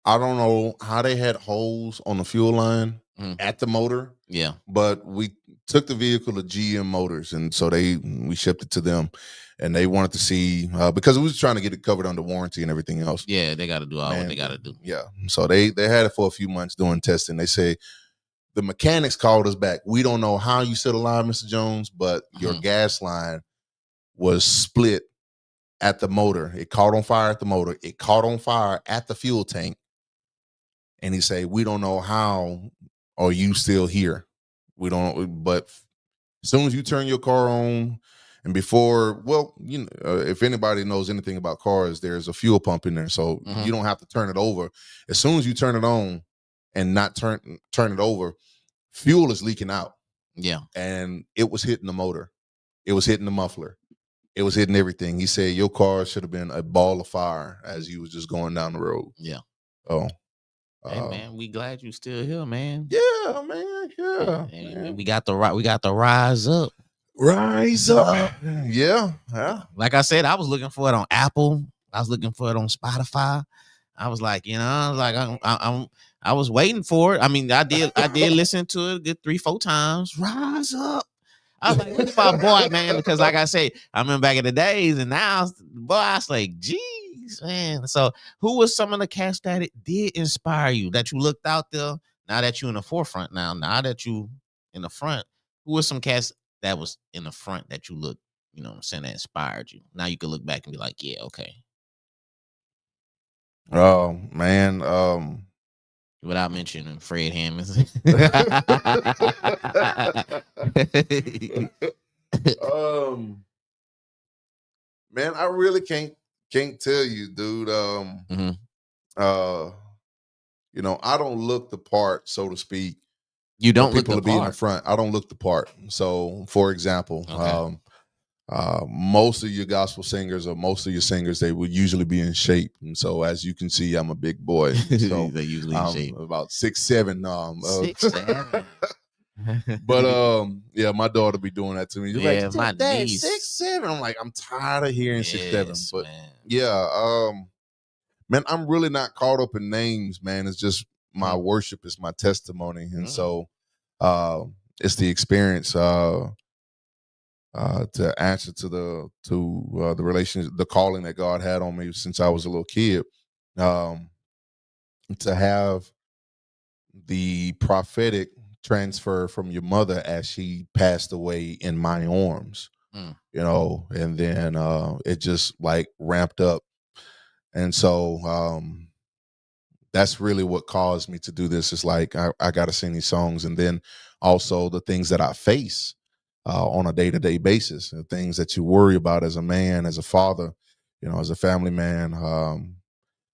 I don't know how they had holes on the fuel line at the motor. Yeah. But we took the vehicle to GM Motors, and so we shipped it to them, and they wanted to see because we was trying to get it covered under warranty and everything else. Yeah, they got to do all what they got to do. Yeah, so they had it for a few months doing testing. They say the mechanics called us back. We don't know how you still alive, Mr. Jones, but your gas line was split at the motor. It caught on fire at the motor. It caught on fire at the fuel tank. And he said, we don't know how are you still here. We don't, but as soon as you turn your car on and before, well, you know, if anybody knows anything about cars, there's a fuel pump in there. So you don't have to turn it over. As soon as you turn it on and not turn it over, fuel is leaking out. Yeah. And it was hitting the motor. It was hitting the muffler. It was hitting everything. He said your car should have been a ball of fire as you was just going down the road. Yeah. Oh. Hey man, we glad you still here, man. Yeah, man. Yeah. Man. We got the rise up. Rise up. Yeah. Like I said, I was looking for it on Apple. I was looking for it on Spotify. I was like, I was waiting for it. I mean, I did listen to it a good 3-4 times. Rise up. I was like, look at my boy, man, because like I say, I remember back in the days, and now, boy, I was like, geez, man. So who was some of the cats that it did inspire you, that you looked out there, now that you're in the forefront now that you in the front, who was some cats that was in the front that you looked, you know what I'm saying, that inspired you? Now you can look back and be like, yeah, okay. Oh, man. Without mentioning Fred Hammond. Man, I really can't tell you, dude. You know, I don't look the part, so to speak. You don't look people the to be in the part. front. I don't look the part. So, for example, Okay. Most of your gospel singers or most of your singers, they would usually be in shape. And so, as you can see, I'm a big boy. So they usually in shape. About 6'7". 6'7". But yeah, my daughter be doing that to me. She's Yeah, like, my Dad, niece. 6'7". I'm like, I'm tired of hearing 6'7". But man. yeah, man, I'm really not caught up in names, man. It's just my worship is my testimony, and so it's the experience. To answer to the relationship, the calling that God had on me since I was a little kid, to have the prophetic transfer from your mother as she passed away in my arms, you know, and then it just like ramped up, and so that's really what caused me to do this. It's like I got to sing these songs, and then also the things that I face on a day-to-day basis, the things that you worry about as a man, as a father, you know, as a family man.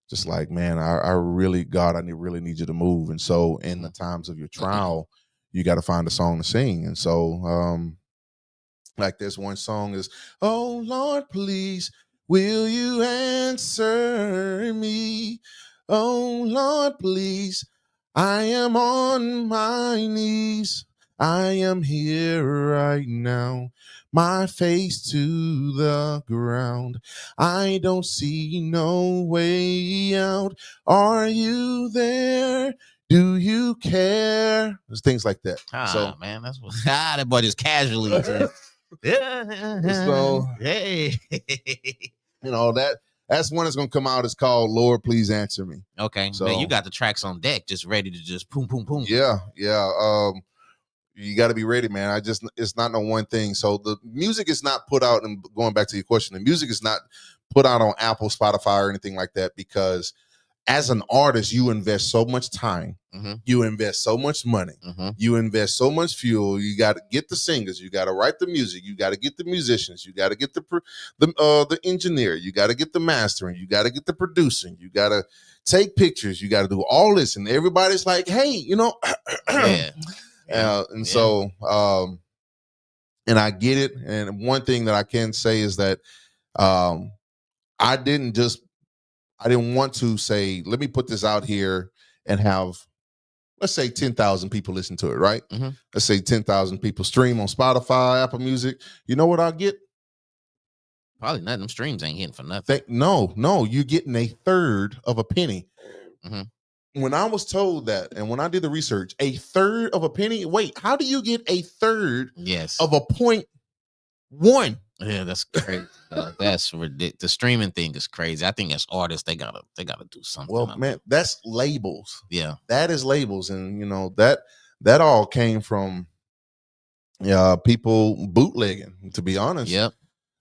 Just like, man, I really, God, I really need you to move. And so in the times of your trial, you got to find a song to sing. And so like this one song is, oh Lord, please, will you answer me? Oh Lord, please, I am on my knees. I am here right now, my face to the ground. I don't see no way out. Are you there? Do you care? There's things like that. So man, that's what that boy just casually just, so hey. You know, that's one that's gonna come out. It's called Lord, Please Answer Me. Okay. So man, you got the tracks on deck just ready to just boom, boom, boom. Yeah. You got to be ready, man. It's not no one thing. So the music is not put out, and going back to your question, the music is not put out on Apple, Spotify, or anything like that, because as an artist, you invest so much time, you invest so much money, you invest so much fuel. You got to get the singers, you got to write the music, you got to get the musicians, you got to get the engineer, you got to get the mastering, you got to get the producing, you got to take pictures, you got to do all this, and everybody's like, hey, you know, so and I get it. And one thing that I can say is that I didn't want to say, let me put this out here and have, let's say 10,000 people listen to it, right? Let's say 10,000 people stream on Spotify, Apple Music. You know what I'll get? Probably nothing. Them streams ain't hitting for nothing. No, you're getting a third of a penny. When I was told that, and when I did the research, a third of a penny. Wait, how do you get a third of a 0.1? Yeah, that's crazy. That's ridiculous. The streaming thing is crazy. I think as artists, they gotta do something. Well, man, that's labels. Yeah, that is labels, and you know that all came from people bootlegging. To be honest, yep.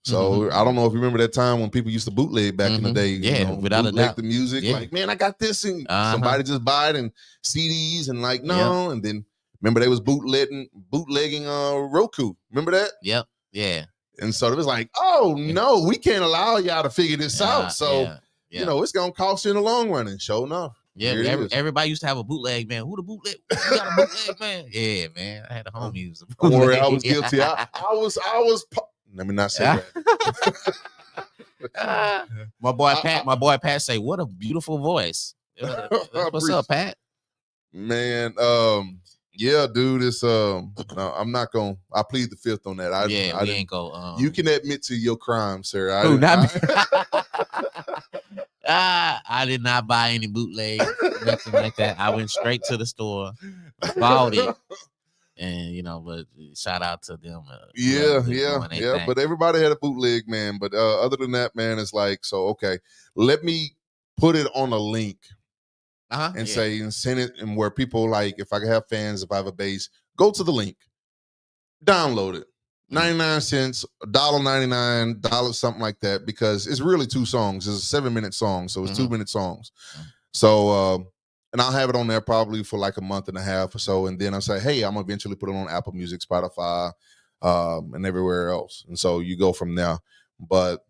So I don't know if you remember that time when people used to bootleg back in the day. Yeah, you know, without a doubt. The music, like, man, I got this, and somebody just buy it in CDs, and like, no, and then remember they was bootlegging Roku. Remember that? Yep. Yeah. And so it was like, oh no, we can't allow y'all to figure this out. So you know, it's gonna cost you in the long run. And sure enough, everybody used to have a bootleg, man. Who the bootleg? You got a bootleg, man? Yeah, man. I had a homie use a bootleg. Don't worry, I was guilty. I was. Let me not say that. My boy Pat say, "What a beautiful voice." What's up, Pat? Man, yeah, dude, it's no, I'm not gonna. I plead the fifth on that. I ain't go. You can admit to your crime, sir. I did not buy any bootleg, nothing like that. I went straight to the store, bought it. And you know, but shout out to them. Yeah. But everybody had a bootleg, man. But other than that, man, it's like, so okay, let me put it on a link and say and send it, and where people, like, if I can have fans, if I have a base, go to the link, download it, 99 cents, $1.99, something like that, because it's really 2 songs. It's a 7-minute song, so it's 2-minute songs. So and I'll have it on there probably for like a month and a half or so. And then I'll say, hey, I'm gonna eventually put it on Apple Music, Spotify, and everywhere else. And so you go from there. But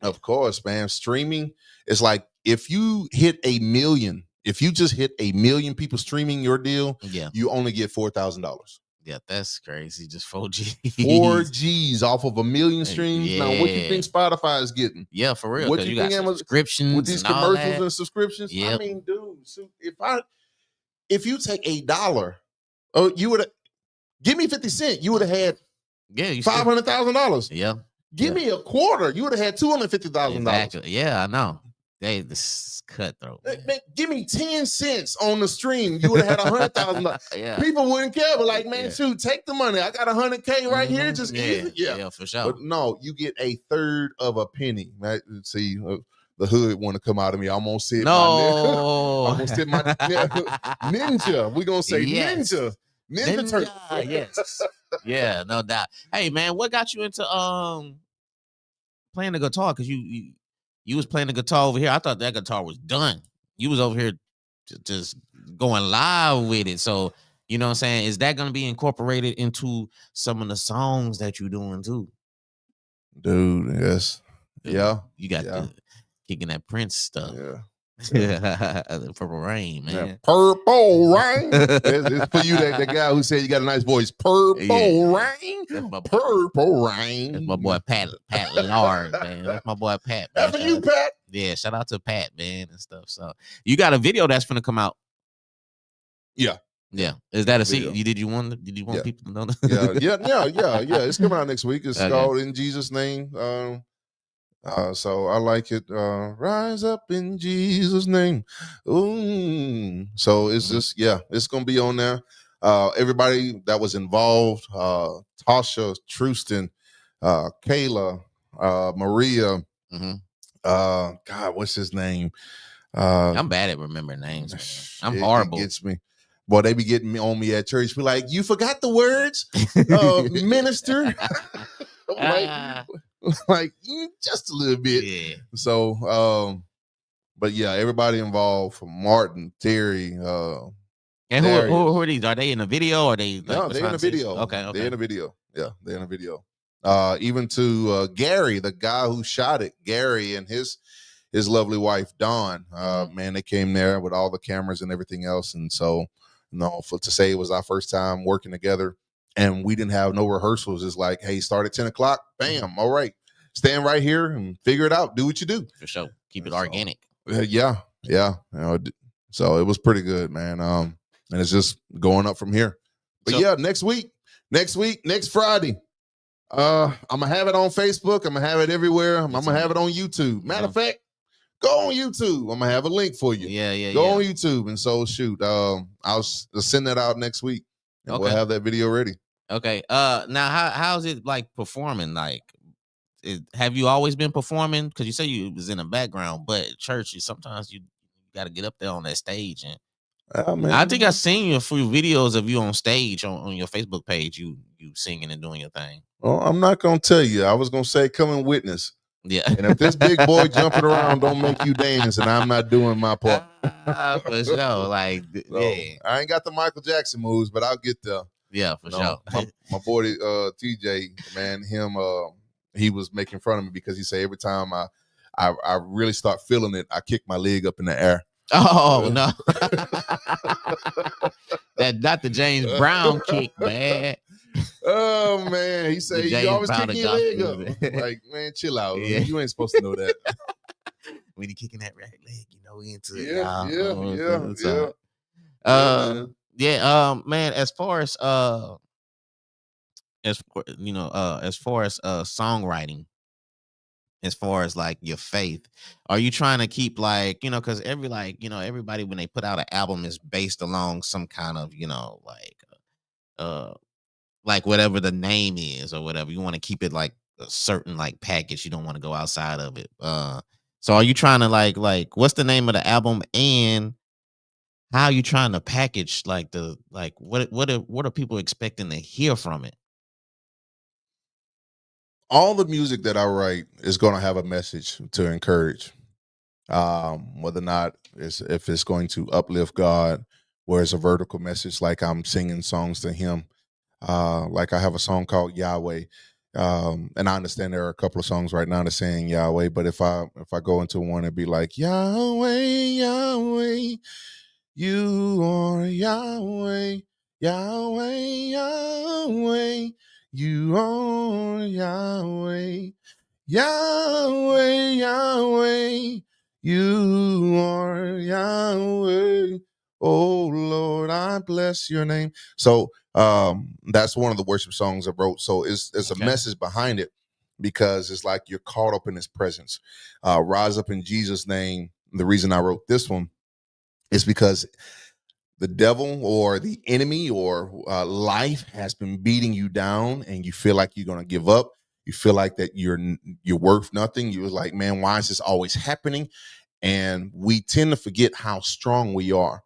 of course, man, streaming is like, if you hit 1 million, if you just hit 1 million people streaming your deal, you only get $4,000. Yeah, that's crazy. Just 4G. 4Gs off of 1 million streams. Now, what you think Spotify is getting? Yeah, for real. What you think subscriptions with these commercials and subscriptions? Yep. I mean, dude, so if you take $1, you would have give me 50 cents. You would have had $500,000. Yeah. Give me a quarter. You would have had $250,000. Exactly. Yeah, I know. This is cutthroat. Man, give me 10 cents on the stream. You would have had $100,000. People wouldn't care, but like, man, shoot, take the money. I got $100K right here. Just easy. Yeah, for sure. But no, you get a third of a penny. Right? See, the hood want to come out of me. I'm gonna sit. I'm gonna sit my ninja. We're gonna say ninja turtle. Yes. Yeah, no doubt. Hey, man, what got you into playing the guitar? Because you was playing the guitar over here. I thought that guitar was done. You was over here just going live with it. So, you know what I'm saying? Is that going to be incorporated into some of the songs that you're doing too? Dude, yes. Yeah. You got the kicking that Prince stuff. Yeah. Purple Rain, man. Yeah. Purple Rain. It's for you, that guy who said you got a nice voice. Purple Rain. Purple Rain. That's my boy Pat Lard, man. That's my boy Pat. Man. That's for you, Pat. Yeah, shout out to Pat, man, and stuff. So you got a video that's gonna come out. Yeah. Yeah. Is that a secret? Did you want people to know that? Yeah. It's coming out next week. It's called In Jesus' Name. So I like it. Rise up in Jesus' name. Ooh. So it's just, it's gonna be on there. Everybody that was involved, Tasha, Truston, Kayla, Maria, God, what's his name? I'm bad at remembering names, man. I'm horrible. It gets me. Boy, they be getting me on me at church. Be like, you forgot the words, minister. I'm like just a little bit. Yeah. So, but yeah, everybody involved from Martin, Terry, And Darius. who are these? Are they in the video? Or are they like, No, they're in the video. Okay. They're in the video. Yeah, they're in the video. Even to Gary, the guy who shot it, Gary and his lovely wife Dawn. Man, they came there with all the cameras and everything else, and so to say it was our first time working together, and we didn't have no rehearsals. It's like, hey, start at 10 o'clock. Bam, all right, stand right here and figure it out. Do what you do. For sure. Keep it organic. Yeah. So it was pretty good, man. And it's just going up from here. But yeah, next Friday. I'm gonna have it on Facebook. I'm gonna have it everywhere. I'm gonna have it on YouTube. Matter of fact, go on YouTube. I'm gonna have a link for you. Yeah. Go on YouTube. And so shoot, I'll send that out next week, and we'll have that video ready. Okay. Now how's it like performing? Like, have you always been performing? Because you say you was in the background, but at church, sometimes you got to get up there on that stage. And I think I seen a few videos of you on stage on your Facebook page. You singing and doing your thing. Well, I'm not gonna tell you. I was gonna say, come and witness. Yeah. And if this big boy jumping around don't make you dance, and I'm not doing my part. For sure. Like, so, yeah. I ain't got the Michael Jackson moves, but I'll get there. Yeah, for sure. My boy TJ, man, he was making fun of me because he said every time I really start feeling it, I kick my leg up in the air. Oh no. That Dr. James Brown kick, man. Oh man, he said you always kicking your leg up. Like, man, chill out. Yeah. You ain't supposed to know that. When you kicking that right leg, we into it. Man, as far as songwriting, as far as like your faith, are you trying to keep like, because everybody when they put out an album is based along some kind of, like whatever the name is or whatever. You want to keep it like a certain like package. You don't want to go outside of it. So are you trying to like what's the name of the album, and how are you trying to package like what are people expecting to hear from it? All the music that I write is going to have a message to encourage, whether or not if it's going to uplift God, where it's a vertical message, like I'm singing songs to Him. Like I have a song called Yahweh, and I understand there are a couple of songs right now that saying Yahweh, but if I go into one, it'd be like Yahweh, Yahweh, you are Yahweh, Yahweh, Yahweh, you are Yahweh, Yahweh, Yahweh, you are Yahweh. Oh Lord, I bless your name. So that's one of the worship songs I wrote. So it's a message behind it, because it's like you're caught up in His presence. Rise up in Jesus' name. The reason I wrote this one is because the devil or the enemy or life has been beating you down, and you feel like you're going to give up. You feel like that you're worth nothing. You're like, man, why is this always happening? And we tend to forget how strong we are.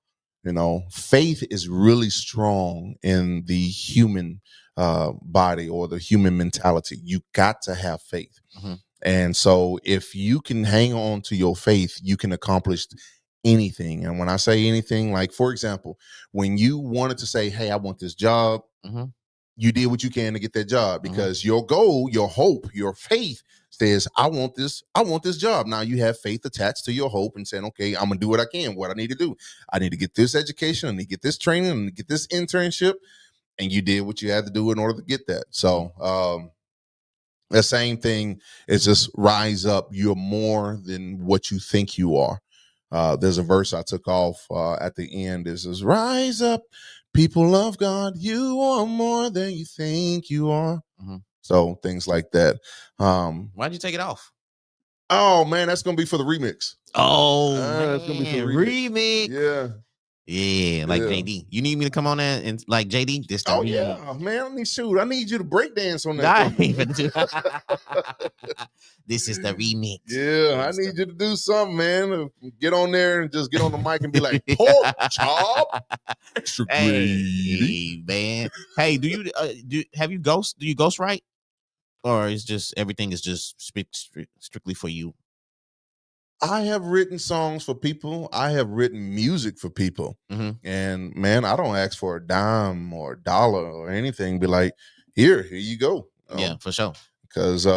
Faith is really strong in the human body or the human mentality. You got to have faith. Mm-hmm. And so if you can hang on to your faith, you can accomplish anything. And when I say anything, like, for example, when you wanted to say, hey, I want this job, mm-hmm. you did what you can to get that job, because mm-hmm. your goal, your hope, your faith says, I want this job. Now you have faith attached to your hope and saying, okay, I'm gonna do what I can, what I need to do. I need to get this education, I need to get this training, I need to get this internship. And you did what you had to do in order to get that. So the same thing is just rise up. You're more than what you think you are. There's a verse I took off at the end. It says, rise up, people of God, you are more than you think you are. Mm-hmm. So things like that. Why'd you take it off? Oh man, that's gonna be for the remix. Oh, that's gonna be for the remix. Yeah. Yeah, like Yeah. JD. You need me to come on there and like JD? This the Oh remix. yeah, man. I need you to break dance on Nah, I that. ain't finna do- This is the remix. Yeah, I need you to do something, man. Get on there and just get on the mic and be like, pork chop, extra gravy. Hey, man. Hey, do you do you ghost write? Or is just everything is just strictly for you? I have written songs for people. I have written music for people. Mm-hmm. And man, I don't ask for a dime or a dollar or anything. Be like, here you go. Yeah, for sure. Because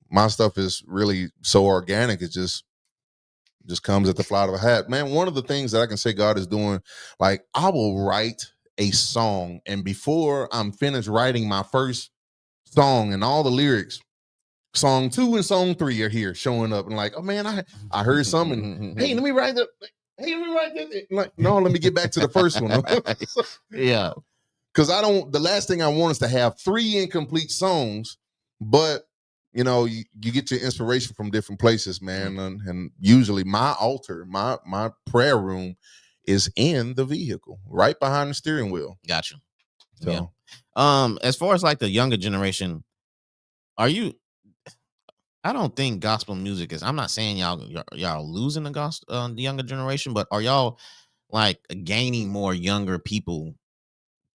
my stuff is really so organic. It just comes at the flight of a hat. Man, one of the things that I can say God is doing, like I will write a song, and before I'm finished writing my first song and all the lyrics, song 2 and song 3 are here showing up, and like, oh man, I heard something. Hey, let me write that. Hey, let me write that. Like, no, let me get back to the first one. Yeah, because I don't. The last thing I want is to have 3 incomplete songs, but you get your inspiration from different places, man. And usually my altar, my prayer room is in the vehicle, right behind the steering wheel. Gotcha. So, yeah. As far as like the younger generation, are you? I don't think gospel music is. I'm not saying y'all losing the younger generation, but are y'all like gaining more younger people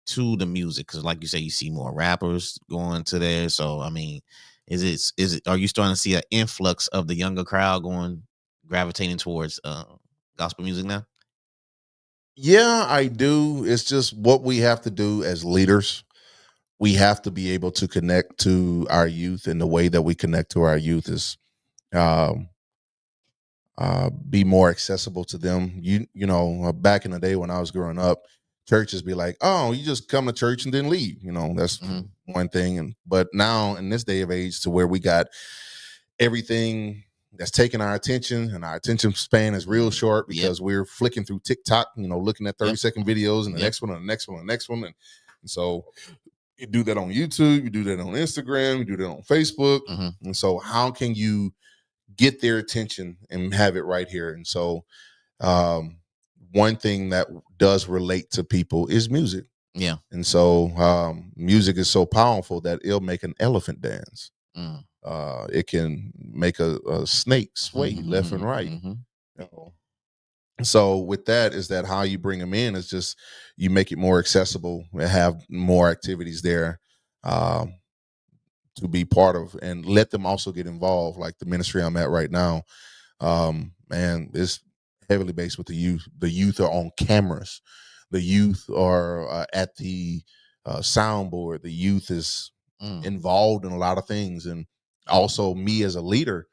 to the music? Because like you say, you see more rappers going to there. So I mean, is it? Are you starting to see an influx of the younger crowd gravitating towards gospel music now? yeah, I do. It's just what we have to do as leaders. We have to be able to connect to our youth, and the way that we connect to our youth is um, be more accessible to them. Back in the day when I was growing up, churches be like, "Oh, you just come to church and then leave." That's one thing. But now in this day of age, to where we got everything that's taking our attention, and our attention span is real short because we're flicking through TikTok, looking at 30-second videos, and the next one, and the next one, and the next one, and so you do that on YouTube, you do that on Instagram, you do that on Facebook, and so how can you get their attention and have it right here? And so one thing that does relate to people is music. Yeah. And so music is so powerful that it'll make an elephant dance. It can make a snake sway left and right. So with that, is that how you bring them in? Is just you make it more accessible and have more activities there to be part of, and let them also get involved. Like the ministry I'm at right now, man, it's heavily based with the youth. The youth are on cameras. The youth are at the soundboard. The youth is involved in a lot of things. And also me as a leader,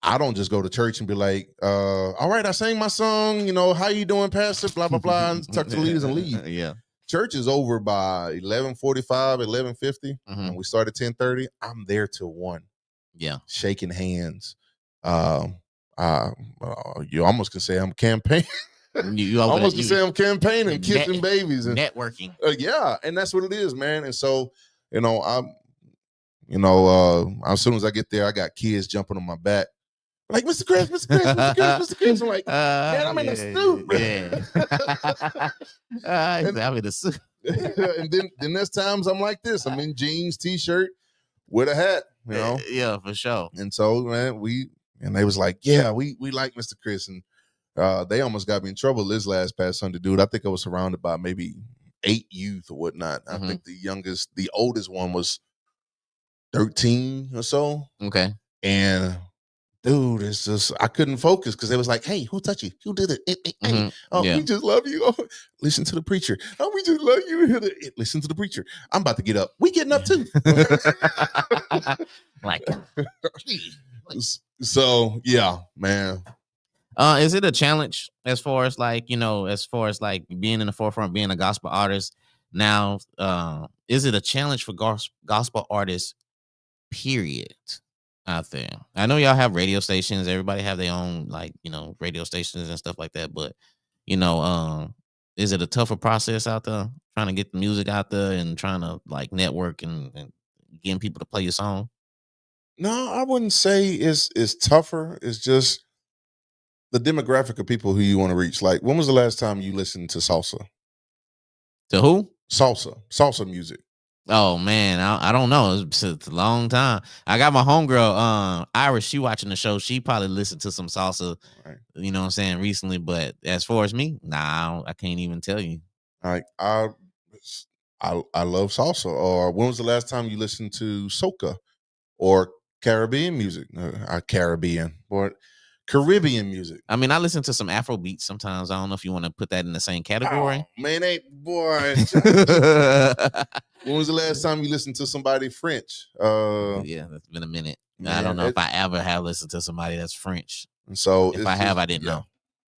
I don't just go to church and be like, all right, I sang my song, how you doing, pastor, blah, blah, blah, and talk to the leaders and leave. Yeah. Church is over by 11:45, 11:50, and we start at 10:30. I'm there till 1. Yeah. Shaking hands. You almost can say I'm campaigning. You almost can say I'm campaigning, kissing babies, and networking. Yeah, and that's what it is, man. And so, as soon as I get there, I got kids jumping on my back. Like, Mr. Chris, Mr. Chris, Mr. Chris, Mr. Chris. I'm like, man, I'm in a suit. I'm in a suit. And then there's times I'm like this. I'm in jeans, t-shirt, with a hat, Yeah, for sure. And so, man, they was like, yeah, we like Mr. Chris. And they almost got me in trouble this past Sunday, dude. I think I was surrounded by maybe 8 youth or whatnot. I think the oldest one was 13 or so. Okay. And dude, it's just, I couldn't focus because they was like, hey, who touched you? Who did it? Hey. Oh, we just love you. Oh, listen to the preacher. Oh, we just love you. Listen to the preacher. I'm about to get up. We getting up too. Like, so yeah, man. Is it a challenge as far as like, being in the forefront, being a gospel artist now? Is it a challenge for gospel artists, period, out there? I know y'all have radio stations. Everybody have their own, radio stations and stuff like that. But, is it a tougher process out there trying to get the music out there and trying to like network and getting people to play your song? No, I wouldn't say it's tougher. It's just the demographic of people who you want to reach. Like, when was the last time you listened to salsa? To who? Salsa music. Oh man, I don't know. It's a long time. I got my homegirl, Iris. She watching the show. She probably listened to some salsa. Right. You know what I'm saying, recently. But as far as me, nah, I can't even tell you. Like I love salsa. Or when was the last time you listened to soca or Caribbean music? Caribbean or Caribbean music. I mean, I listen to some Afro beats sometimes. I don't know if you want to put that in the same category. Oh, man, boy. When was the last time you listened to somebody French? Yeah, that's been a minute. Man, I don't know if I ever have listened to somebody that's French. And so if I have, I didn't know.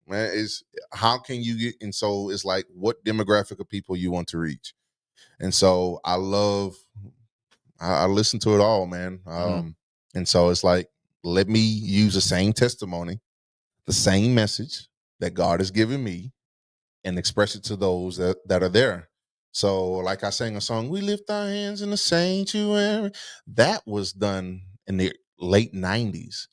Man, it's how can you get? And so it's like, what demographic of people you want to reach? And so I listen to it all, man. And so it's like, let me use the same testimony, the same message that God has given me, and express it to those that are there. So, like I sang a song, "We lift our hands in the sanctuary." That was done in the late 90s,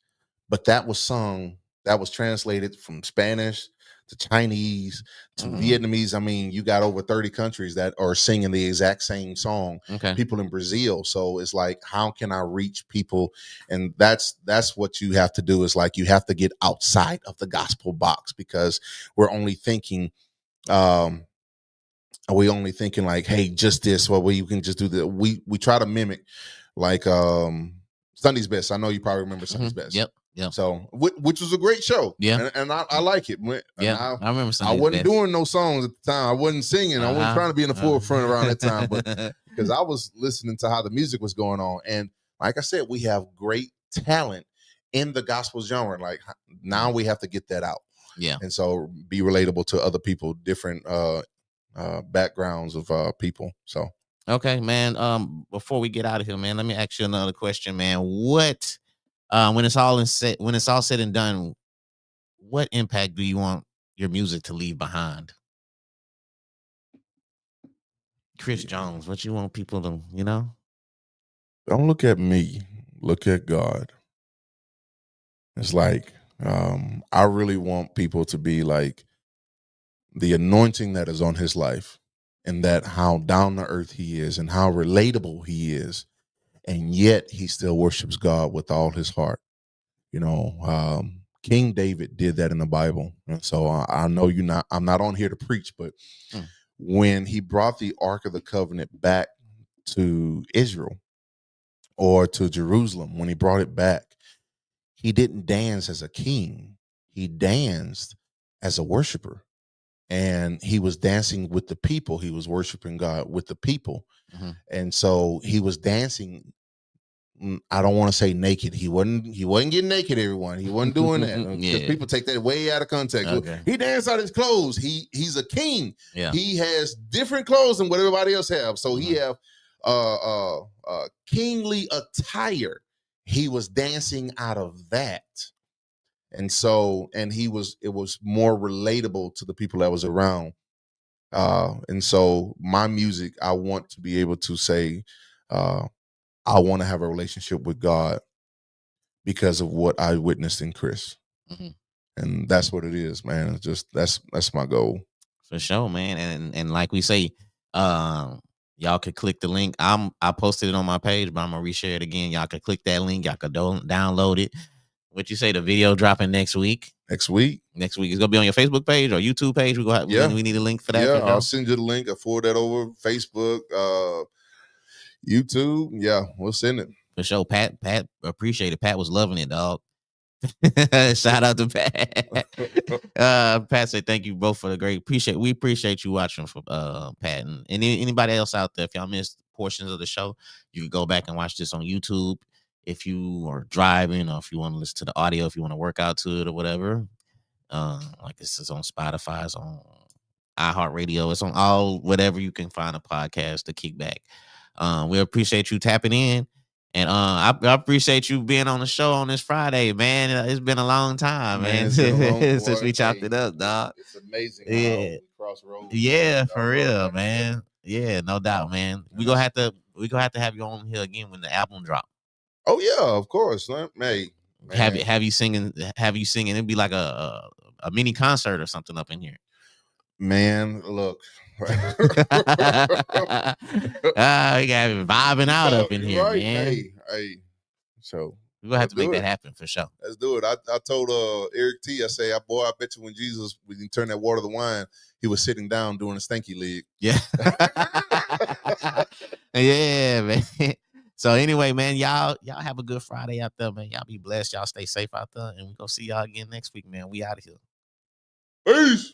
but that was sung, that was translated from Spanish to Chinese to Vietnamese. I mean, you got over 30 countries that are singing the exact same song. Okay. People in Brazil. So it's like, how can I reach people? And that's what you have to do, is like, you have to get outside of the gospel box, because we're only thinking like, hey, just this, well, you can just do that. We try to mimic, like Sunday's Best. I know you probably remember Sunday's Best. Yep. So which was a great show. Yeah. And I like it. Yeah. I remember Sunday's I wasn't Best. doing no songs at the time. I wasn't singing. I wasn't trying to be in the forefront around that time, but because I was listening to how the music was going on. And like I said, we have great talent in the gospel genre. Like, now we have to get that out. Yeah. And so be relatable to other people, different backgrounds of people. So okay, man. Before we get out of here, man, let me ask you another question, man. What when it's all said and done, what impact do you want your music to leave behind? Chris Jones, what you want people to, don't look at me, look at God. It's like, I really want people to be like, the anointing that is on his life, and that how down to earth he is and how relatable he is. And yet he still worships God with all his heart. King David did that in the Bible. And so I know I'm not on here to preach, but when he brought the Ark of the Covenant back to Israel, or to Jerusalem, when he brought it back, he didn't dance as a king. He danced as a worshiper. And he was dancing with the people. He was worshiping God with the people. And so he was dancing. I don't want to say naked. He wasn't getting naked, everyone. He wasn't doing that. Because people take that way out of context. Okay. He danced out his clothes. He's a king. Yeah. He has different clothes than what everybody else have. So he have kingly attire. He was dancing out of that. And so, it was more relatable to the people that was around. And so my music, I want to be able to say, I want to have a relationship with God because of what I witnessed in Chris. And that's what it is, man. It's just, that's my goal. For sure, man. And like we say, y'all could click the link. I posted it on my page, but I'm gonna reshare it again. Y'all could click that link. Y'all could download it. What you say? The video dropping next week. Next week it's gonna be on your Facebook page or YouTube page. We need a link for that. Yeah, I'll send you the link. I forward that over. Facebook, YouTube. Yeah, we'll send it. For sure. Pat appreciate it. Pat was loving it, dog. Shout out to Pat. Pat said thank you both for the great. We appreciate you watching for Pat and anybody else out there. If y'all missed portions of the show, you can go back and watch this on YouTube. If you are driving, or if you want to listen to the audio, if you want to work out to it or whatever, like this is on Spotify, it's on iHeartRadio, it's on all whatever you can find a podcast. The Kickback. We appreciate you tapping in, and I appreciate you being on the show on this Friday, man. It's been a long time, man, since we chopped it up, dog. It's amazing. Yeah, how we cross roads. Yeah, for real, man. Yeah, no doubt, man. We gonna have to have you on here again when the album drop. Oh yeah, of course. Hey, have Man. you singing. It'd be like a mini concert or something up in here. Man, look. We got vibing out up in here, right. man. Hey. So We're gonna have to make do that it. happen for sure. Let's do it. I told Eric T, I say, boy, I bet you when he turned that water to wine, he was sitting down doing a stanky leg. Yeah. Yeah, man. So anyway, man, y'all have a good Friday out there, man. Y'all be blessed. Y'all stay safe out there. And we're gonna see y'all again next week, man. We out of here. Peace.